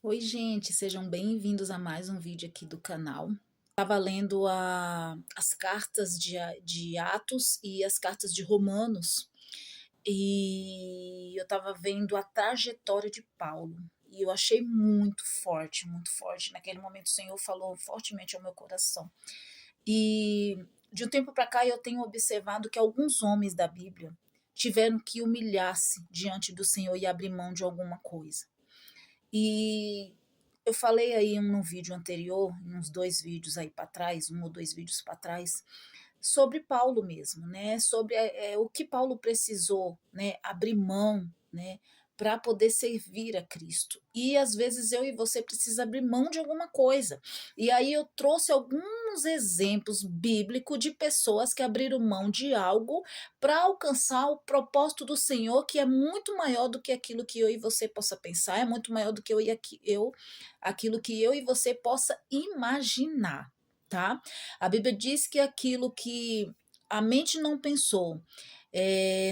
Oi, gente, sejam bem-vindos a mais um vídeo aqui do canal. Estava lendo as cartas de Atos e as cartas de Romanos, e eu estava vendo a trajetória de Paulo, e eu achei muito forte, muito forte. Naquele momento, o Senhor falou fortemente ao meu coração. E de um tempo para cá, eu tenho observado que alguns homens da Bíblia tiveram que humilhar-se diante do Senhor e abrir mão de alguma coisa. E eu falei aí no vídeo anterior, uns 2 vídeos aí para trás, 1 ou 2 vídeos para trás, sobre Paulo mesmo, né, sobre, o que Paulo precisou, né, abrir mão, né, para poder servir a Cristo. E às vezes eu e você precisa abrir mão de alguma coisa. E aí eu trouxe alguns exemplos bíblicos de pessoas que abriram mão de algo para alcançar o propósito do Senhor, que é muito maior do que aquilo que eu e você possa pensar, é muito maior do que aquilo que eu e você possa imaginar, tá? A Bíblia diz que aquilo que a mente não pensou,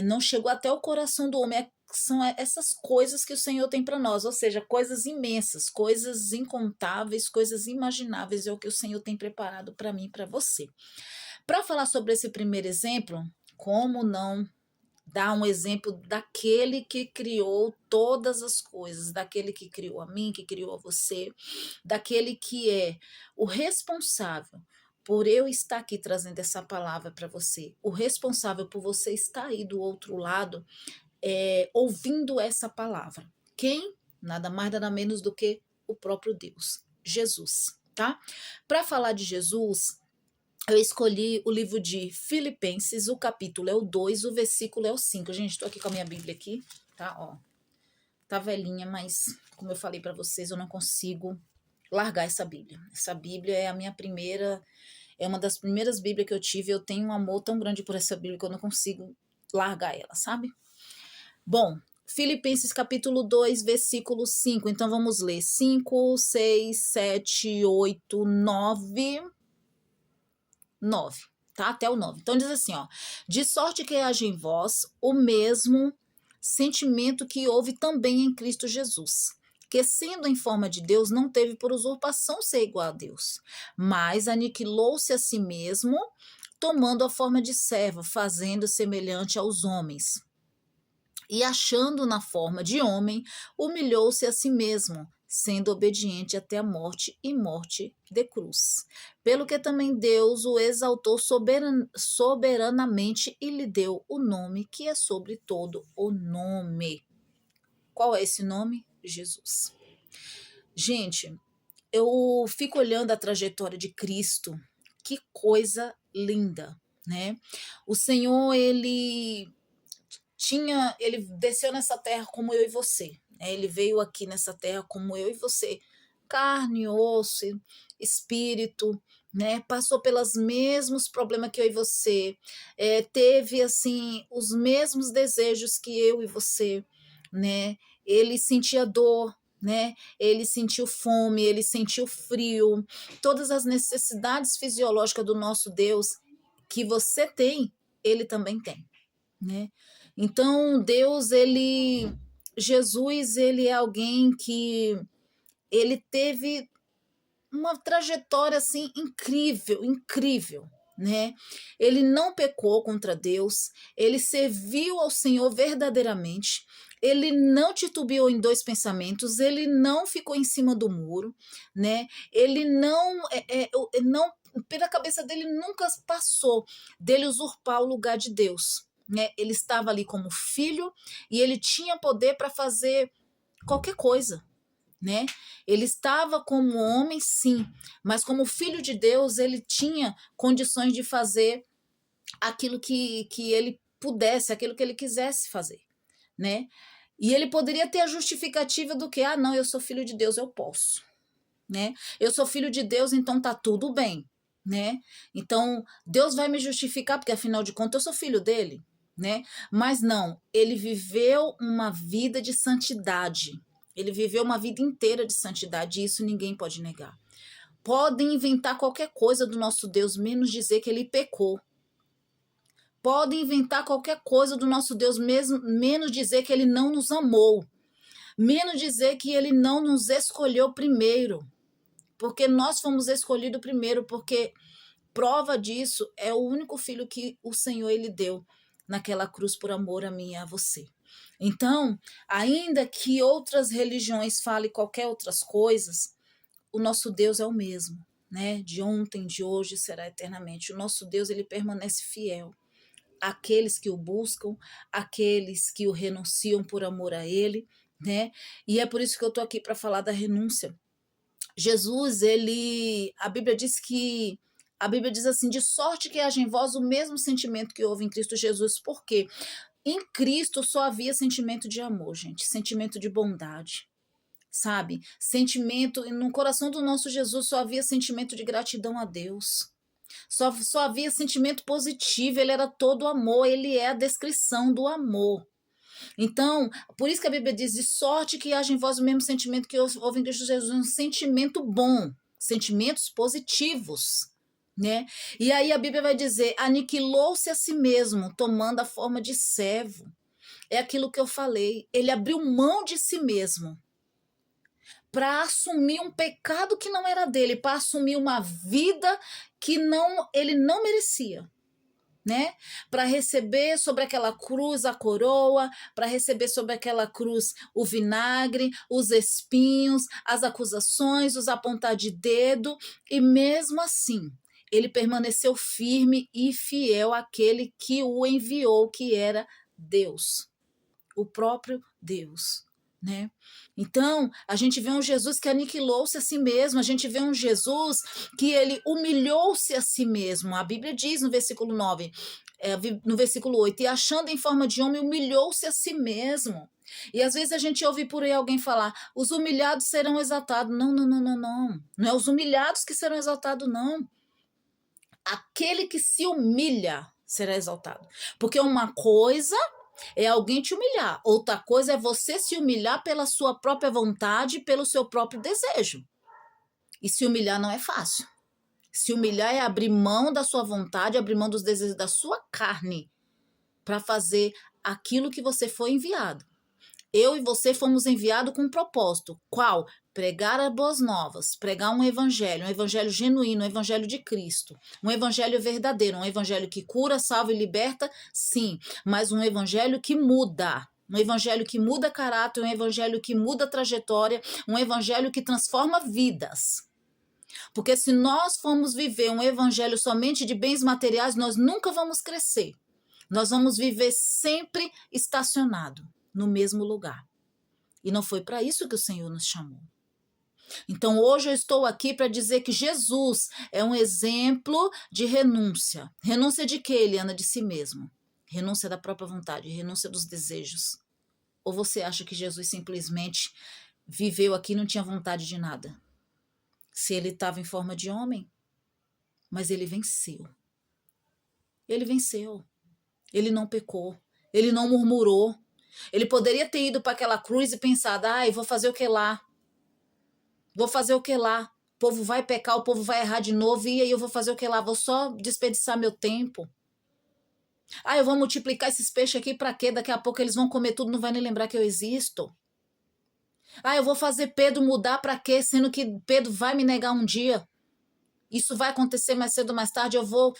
não chegou até o coração do homem, são essas coisas que o Senhor tem para nós, ou seja, coisas imensas, coisas incontáveis, coisas imagináveis, é o que o Senhor tem preparado para mim e para você. Para falar sobre esse primeiro exemplo, como não dar um exemplo daquele que criou todas as coisas, daquele que criou a mim, que criou a você, daquele que é o responsável por eu estar aqui trazendo essa palavra para você, o responsável por você estar aí do outro lado, ouvindo essa palavra. Quem? Nada mais, nada menos do que o próprio Deus, Jesus, tá? Para falar de Jesus, eu escolhi o livro de Filipenses, o capítulo é o 2, o versículo é o 5. Gente, estou aqui com a minha Bíblia aqui, tá? Ó, tá velhinha, mas como eu falei para vocês, eu não consigo largar essa Bíblia. Essa Bíblia é a minha primeira, é uma das primeiras Bíblias que eu tive. Eu tenho um amor tão grande por essa Bíblia que eu não consigo largar ela, sabe? Bom, Filipenses capítulo 2, versículo 5. Então vamos ler 5, 6, 7, 8, 9. 9, tá? Até o 9. Então diz assim, ó: de sorte que haja em vós o mesmo sentimento que houve também em Cristo Jesus, que sendo em forma de Deus, não teve por usurpação ser igual a Deus, mas aniquilou-se a si mesmo, tomando a forma de servo, fazendo semelhante aos homens. E achando na forma de homem, humilhou-se a si mesmo, sendo obediente até a morte e morte de cruz. Pelo que também Deus o exaltou soberanamente e lhe deu o nome que é sobre todo o nome. Qual é esse nome? Jesus. Gente, eu fico olhando a trajetória de Cristo, que coisa linda, né? O Senhor, ele desceu nessa terra como eu e você, né? Ele veio aqui nessa terra como eu e você, carne, osso, espírito, né? Passou pelos mesmos problemas que eu e você, teve assim os mesmos desejos que eu e você, né? Ele sentia dor, né? Ele sentiu fome, ele sentiu frio, todas as necessidades fisiológicas do nosso Deus que você tem, ele também tem, né? Então, Jesus, ele é alguém que ele teve uma trajetória assim incrível, incrível, né? Ele não pecou contra Deus, ele serviu ao Senhor verdadeiramente. Ele não titubeou em dois pensamentos, ele não ficou em cima do muro, né? Ele não pela cabeça dele nunca passou dele usurpar o lugar de Deus, né? Ele estava ali como filho e ele tinha poder para fazer qualquer coisa, né? Ele estava como homem, sim, mas como filho de Deus, ele tinha condições de fazer aquilo que ele pudesse, aquilo que ele quisesse fazer, né? E ele poderia ter a justificativa do que, ah, não, eu sou filho de Deus, eu posso, né? Eu sou filho de Deus, então tá tudo bem, né? Então Deus vai me justificar, porque afinal de contas eu sou filho dele, né? Mas não, ele viveu uma vida de santidade. Ele viveu uma vida inteira de santidade, e isso ninguém pode negar. Podem inventar qualquer coisa do nosso Deus, menos dizer que ele pecou. Podem inventar qualquer coisa do nosso Deus, mesmo, menos dizer que ele não nos amou. Menos dizer que ele não nos escolheu primeiro, porque nós fomos escolhidos primeiro, porque prova disso é o único filho que o Senhor ele deu naquela cruz por amor a mim e a você. Então, ainda que outras religiões falem qualquer outras coisas, o nosso Deus é o mesmo, né? De ontem, de hoje, será eternamente. O nosso Deus, ele permanece fiel. Aqueles que o buscam, aqueles que o renunciam por amor a ele, né? E é por isso que eu tô aqui para falar da renúncia. Jesus, a Bíblia diz assim, de sorte que haja em vós o mesmo sentimento que houve em Cristo Jesus. Por quê? Em Cristo só havia sentimento de amor, gente, sentimento de bondade, sabe? Sentimento, no coração do nosso Jesus só havia sentimento de gratidão a Deus. Só havia sentimento positivo, ele era todo amor, ele é a descrição do amor. Então, por isso que a Bíblia diz, de sorte que haja em vós o mesmo sentimento que houve em Cristo Jesus, um sentimento bom, sentimentos positivos, né? E aí a Bíblia vai dizer, aniquilou-se a si mesmo, tomando a forma de servo. É aquilo que eu falei, ele abriu mão de si mesmo para assumir um pecado que não era dele, para assumir uma vida que ele não merecia. Né? Para receber sobre aquela cruz a coroa, para receber sobre aquela cruz o vinagre, os espinhos, as acusações, os apontar de dedo, e mesmo assim, ele permaneceu firme e fiel àquele que o enviou, que era Deus, o próprio Deus. Né? Então, a gente vê um Jesus que aniquilou-se a si mesmo, a gente vê um Jesus que ele humilhou-se a si mesmo. A Bíblia diz no versículo 9, no versículo 8, e achando em forma de homem, humilhou-se a si mesmo. E às vezes a gente ouve por aí alguém falar, os humilhados serão exaltados. Não, não, não, não, não. Não é os humilhados que serão exaltados, não. Aquele que se humilha será exaltado. Porque uma coisa é alguém te humilhar. Outra coisa é você se humilhar pela sua própria vontade, pelo seu próprio desejo. E se humilhar não é fácil. Se humilhar é abrir mão da sua vontade, abrir mão dos desejos da sua carne para fazer aquilo que você foi enviado. Eu e você fomos enviados com um propósito. Qual? Pregar as boas novas, pregar um evangelho genuíno, um evangelho de Cristo, um evangelho verdadeiro, um evangelho que cura, salva e liberta, sim, mas um evangelho que muda. Um evangelho que muda caráter, um evangelho que muda trajetória, um evangelho que transforma vidas. Porque se nós formos viver um evangelho somente de bens materiais, nós nunca vamos crescer. Nós vamos viver sempre estacionado no mesmo lugar. E não foi para isso que o Senhor nos chamou. Então hoje eu estou aqui para dizer que Jesus é um exemplo de renúncia. Renúncia de quê, Eliana? De si mesmo. Renúncia da própria vontade, renúncia dos desejos. Ou você acha que Jesus simplesmente viveu aqui e não tinha vontade de nada? Se ele estava em forma de homem, mas ele venceu. Ele venceu. Ele não pecou. Ele não murmurou. Ele poderia ter ido para aquela cruz e pensado, vou fazer o que lá? Vou fazer o que lá? O povo vai pecar, o povo vai errar de novo, e aí eu vou fazer o que lá? Vou só desperdiçar meu tempo. Eu vou multiplicar esses peixes aqui para quê? Daqui a pouco eles vão comer tudo, não vai nem lembrar que eu existo. Eu vou fazer Pedro mudar para quê? Sendo que Pedro vai me negar um dia. Isso vai acontecer mais cedo ou mais tarde. Eu vou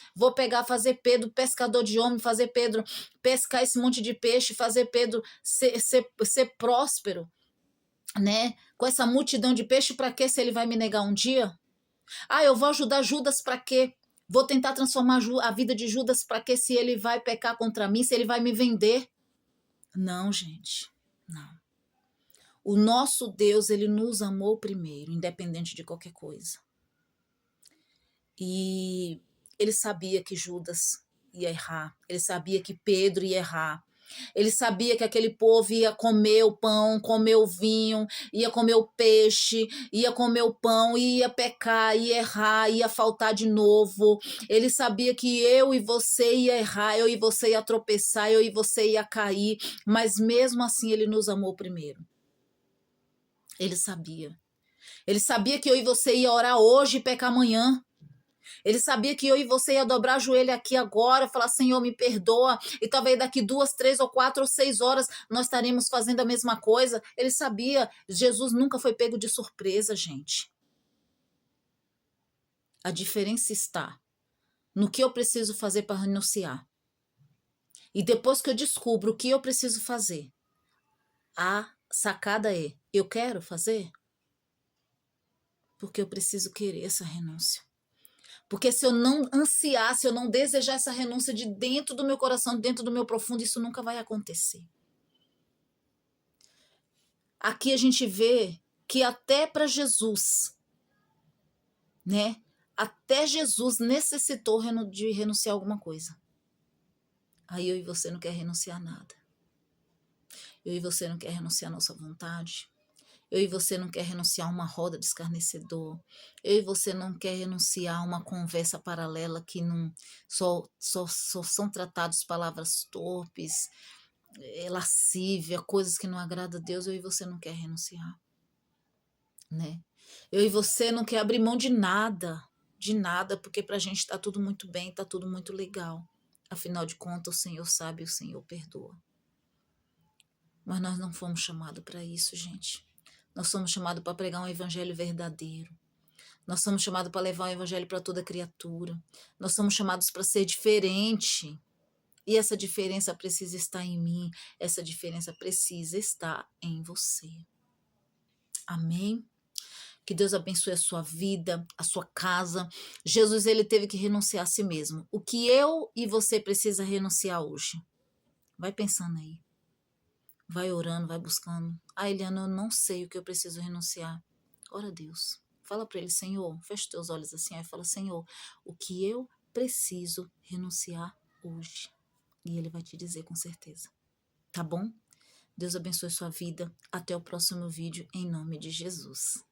fazer Pedro pescador de homem, fazer Pedro pescar esse monte de peixe, fazer Pedro ser próspero, né? Com essa multidão de peixe, para quê se ele vai me negar um dia? Eu vou ajudar Judas para quê? Vou tentar transformar a vida de Judas para quê se ele vai pecar contra mim, se ele vai me vender? Não, gente, não. O nosso Deus, ele nos amou primeiro, independente de qualquer coisa. E ele sabia que Judas ia errar, ele sabia que Pedro ia errar, ele sabia que aquele povo ia comer o pão, comer o vinho, ia comer o peixe, ia comer o pão, ia pecar, ia errar, ia faltar de novo. Ele sabia que eu e você ia errar, eu e você ia tropeçar, eu e você ia cair, mas mesmo assim ele nos amou primeiro. Ele sabia. Ele sabia que eu e você ia orar hoje e pecar amanhã. Ele sabia que eu e você ia dobrar o joelho aqui agora, falar, Senhor, me perdoa. E talvez daqui 2, 3 ou 4 ou 6 horas nós estaremos fazendo a mesma coisa. Ele sabia. Jesus nunca foi pego de surpresa, gente. A diferença está no que eu preciso fazer para renunciar. E depois que eu descubro o que eu preciso fazer, a sacada é, eu quero fazer? Porque eu preciso querer essa renúncia. Porque se eu não ansiar, se eu não desejar essa renúncia de dentro do meu coração, dentro do meu profundo, isso nunca vai acontecer. Aqui a gente vê que até para Jesus, né? Até Jesus necessitou de renunciar a alguma coisa. Aí eu e você não quer renunciar a nada. Eu e você não quer renunciar à nossa vontade. Eu e você não quer renunciar a uma roda de escarnecedor. Eu e você não quer renunciar a uma conversa paralela que não só são tratadas palavras torpes, lascívia, coisas que não agradam a Deus. Eu e você não quer renunciar, né? Eu e você não quer abrir mão de nada, porque pra gente tá tudo muito bem, tá tudo muito legal. Afinal de contas, o Senhor sabe, o Senhor perdoa. Mas nós não fomos chamados para isso, gente. Nós somos chamados para pregar um evangelho verdadeiro. Nós somos chamados para levar o evangelho para toda criatura. Nós somos chamados para ser diferente. E essa diferença precisa estar em mim. Essa diferença precisa estar em você. Amém? Que Deus abençoe a sua vida, a sua casa. Jesus, ele teve que renunciar a si mesmo. O que eu e você precisa renunciar hoje? Vai pensando aí. Vai orando, vai buscando. Ah, Eliana, eu não sei o que eu preciso renunciar. Ora a Deus. Fala para ele, Senhor, fecha teus olhos assim, aí fala, Senhor, o que eu preciso renunciar hoje? E ele vai te dizer com certeza. Tá bom? Deus abençoe sua vida. Até o próximo vídeo, em nome de Jesus.